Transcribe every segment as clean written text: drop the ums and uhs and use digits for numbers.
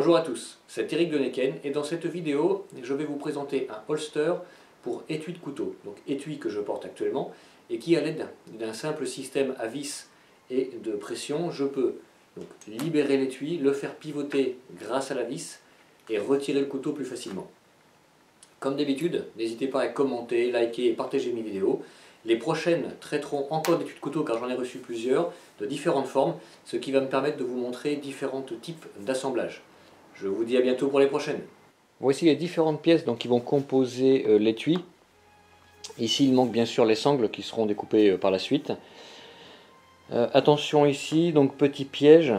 Bonjour à tous, c'est Eric de Neken et dans cette vidéo, je vais vous présenter un holster pour étui de couteau. Donc étui que je porte actuellement et qui, à l'aide d'un simple système à vis et de pression, je peux donc libérer l'étui, le faire pivoter grâce à la vis et retirer le couteau plus facilement. Comme d'habitude, n'hésitez pas à commenter, liker et partager mes vidéos. Les prochaines traiteront encore d'étuis de couteau car j'en ai reçu plusieurs de différentes formes, ce qui va me permettre de vous montrer différents types d'assemblage. Je vous dis à bientôt pour les prochaines. Voici les différentes pièces donc, qui vont composer l'étui. Ici il manque bien sûr les sangles qui seront découpées par la suite. Attention ici, donc petit piège,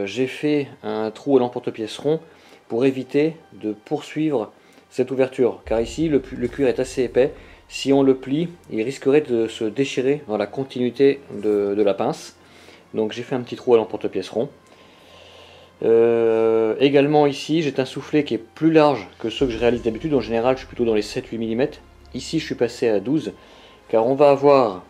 j'ai fait un trou à l'emporte-pièce rond pour éviter de poursuivre cette ouverture, car ici le cuir est assez épais. Si on le plie, il risquerait de se déchirer dans la continuité de la pince. Donc j'ai fait un petit trou à l'emporte-pièce rond. Également ici j'ai un soufflet qui est plus large que ceux que je réalise d'habitude. En général je suis plutôt dans les 7-8 mm. Ici je suis passé à 12 car on va avoir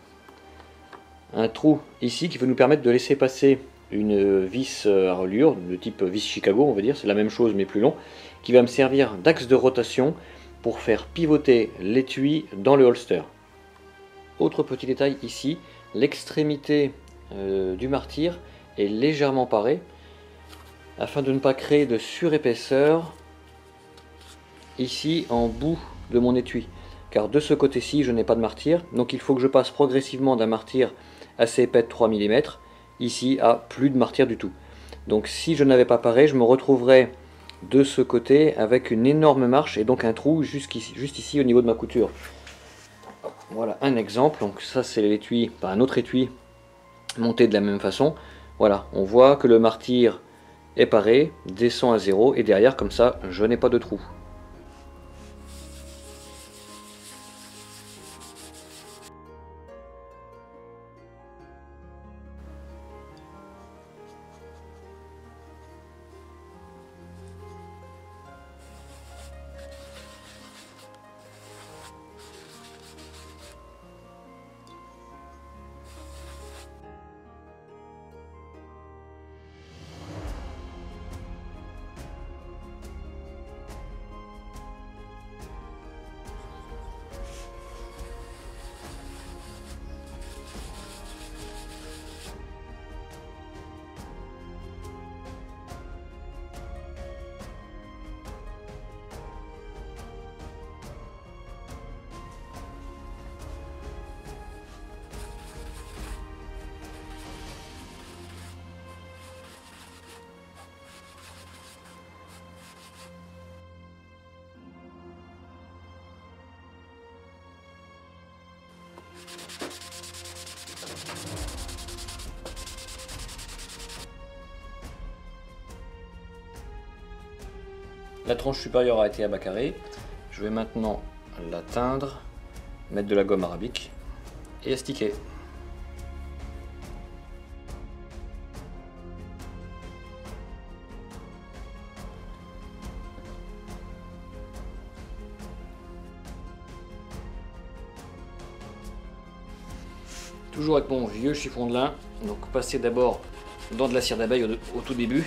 un trou ici qui va nous permettre de laisser passer une vis à reliure de type vis Chicago, on va dire, c'est la même chose mais plus long, qui va me servir d'axe de rotation pour faire pivoter l'étui dans le holster. Autre petit détail ici, l'extrémité du martyr est légèrement parée afin de ne pas créer de surépaisseur ici en bout de mon étui, car de ce côté-ci je n'ai pas de martyr, donc il faut que je passe progressivement d'un martyr assez épais de 3 mm ici à plus de martyr du tout. Donc si je n'avais pas paré, je me retrouverais de ce côté avec une énorme marche et donc un trou juste ici au niveau de ma couture. Voilà un exemple, donc ça c'est l'étui, un autre étui monté de la même façon. Voilà, on voit que le martyr est paré, descend à 0 et derrière comme ça je n'ai pas de trou. La tranche supérieure a été abacarée. Je vais maintenant la teindre, mettre de la gomme arabique et astiquer. Toujours avec mon vieux chiffon de lin, donc passer d'abord dans de la cire d'abeille au tout début.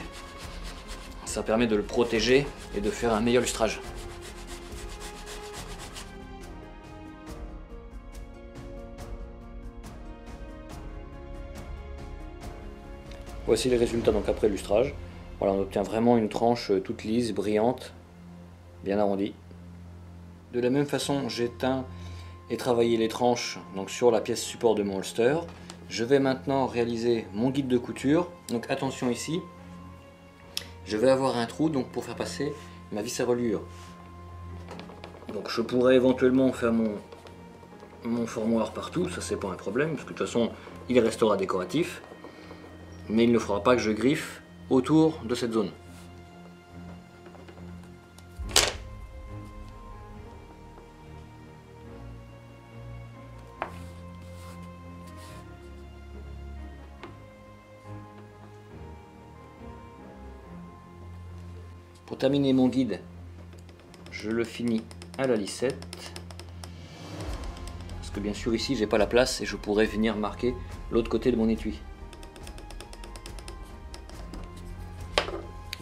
Ça permet de le protéger et de faire un meilleur lustrage. Voici les résultats donc après le lustrage. Voilà, on obtient vraiment une tranche toute lisse, brillante, bien arrondie. De la même façon, j'ai teint et travaillé les tranches donc sur la pièce support de mon holster. Je vais maintenant réaliser mon guide de couture. Donc attention ici. Je vais avoir un trou donc pour faire passer ma vis à reliure. Donc je pourrais éventuellement faire mon fermoir partout, ça c'est pas un problème, parce que de toute façon il restera décoratif. Mais il ne faudra pas que je griffe autour de cette zone. Pour terminer mon guide, je le finis à la lissette. Parce que bien sûr ici j'ai pas la place et je pourrais venir marquer l'autre côté de mon étui.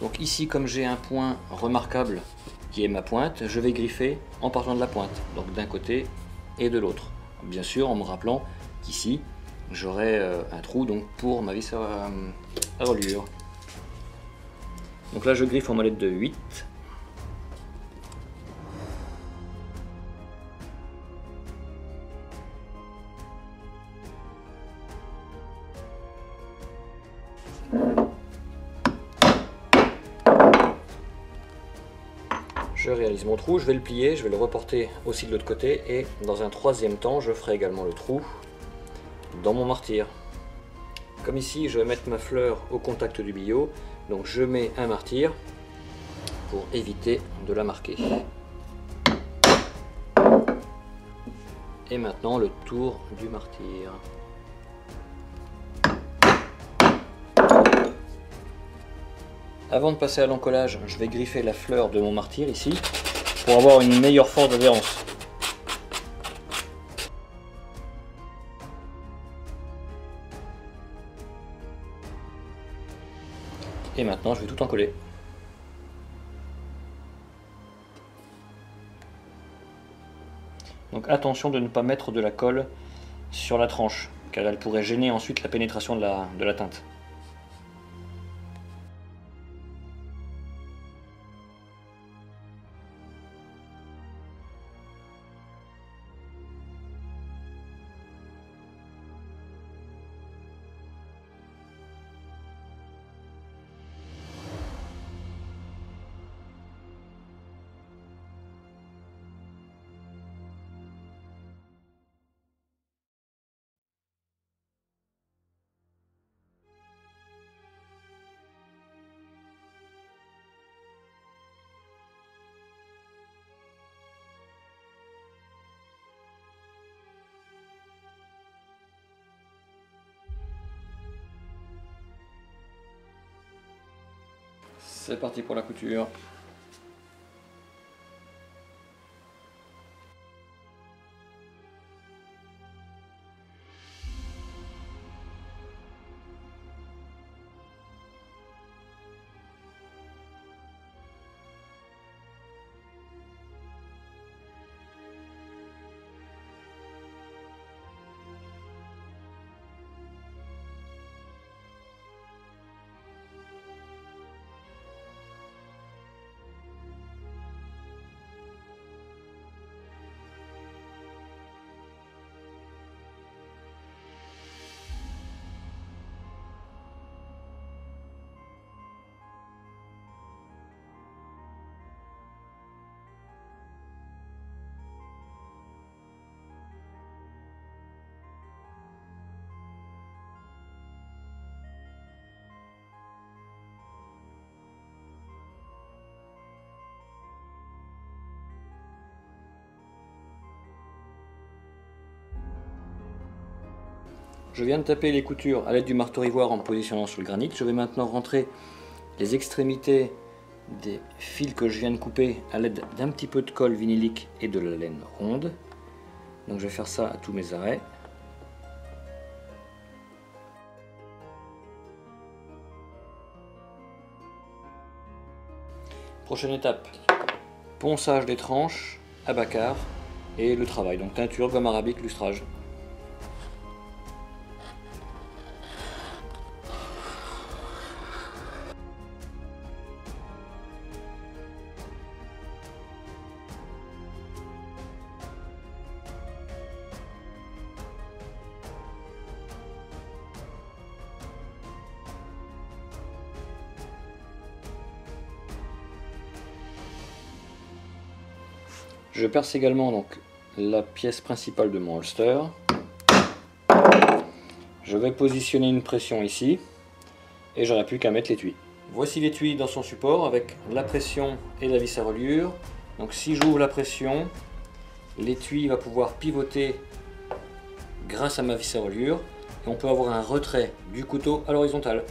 Donc ici, comme j'ai un point remarquable qui est ma pointe, je vais griffer en partant de la pointe, donc d'un côté et de l'autre. Bien sûr en me rappelant qu'ici j'aurai un trou donc pour ma vis à reliure. Donc là je griffe en molette de 8. Je réalise mon trou, je vais le plier, je vais le reporter aussi de l'autre côté et dans un troisième temps je ferai également le trou dans mon martyre. Comme ici je vais mettre ma fleur au contact du billot, donc je mets un martyre pour éviter de la marquer. Et maintenant le tour du martyre. Avant de passer à l'encollage, je vais griffer la fleur de mon martyre ici pour avoir une meilleure force d'adhérence. Et maintenant je vais tout encoller. Donc attention de ne pas mettre de la colle sur la tranche, car elle pourrait gêner ensuite la pénétration de la teinte. C'est parti pour la couture. Je viens de taper les coutures à l'aide du marteau ivoire en positionnant sur le granit. Je vais maintenant rentrer les extrémités des fils que je viens de couper à l'aide d'un petit peu de colle vinylique et de la laine ronde. Donc je vais faire ça à tous mes arrêts. Prochaine étape, ponçage des tranches à bacard et le travail. Donc teinture, gomme arabique, lustrage. Je perce également donc la pièce principale de mon holster. Je vais positionner une pression ici et j'aurai plus qu'à mettre l'étui. Voici l'étui dans son support avec la pression et la vis à reliure. Donc si j'ouvre la pression, l'étui va pouvoir pivoter grâce à ma vis à reliure et on peut avoir un retrait du couteau à l'horizontale.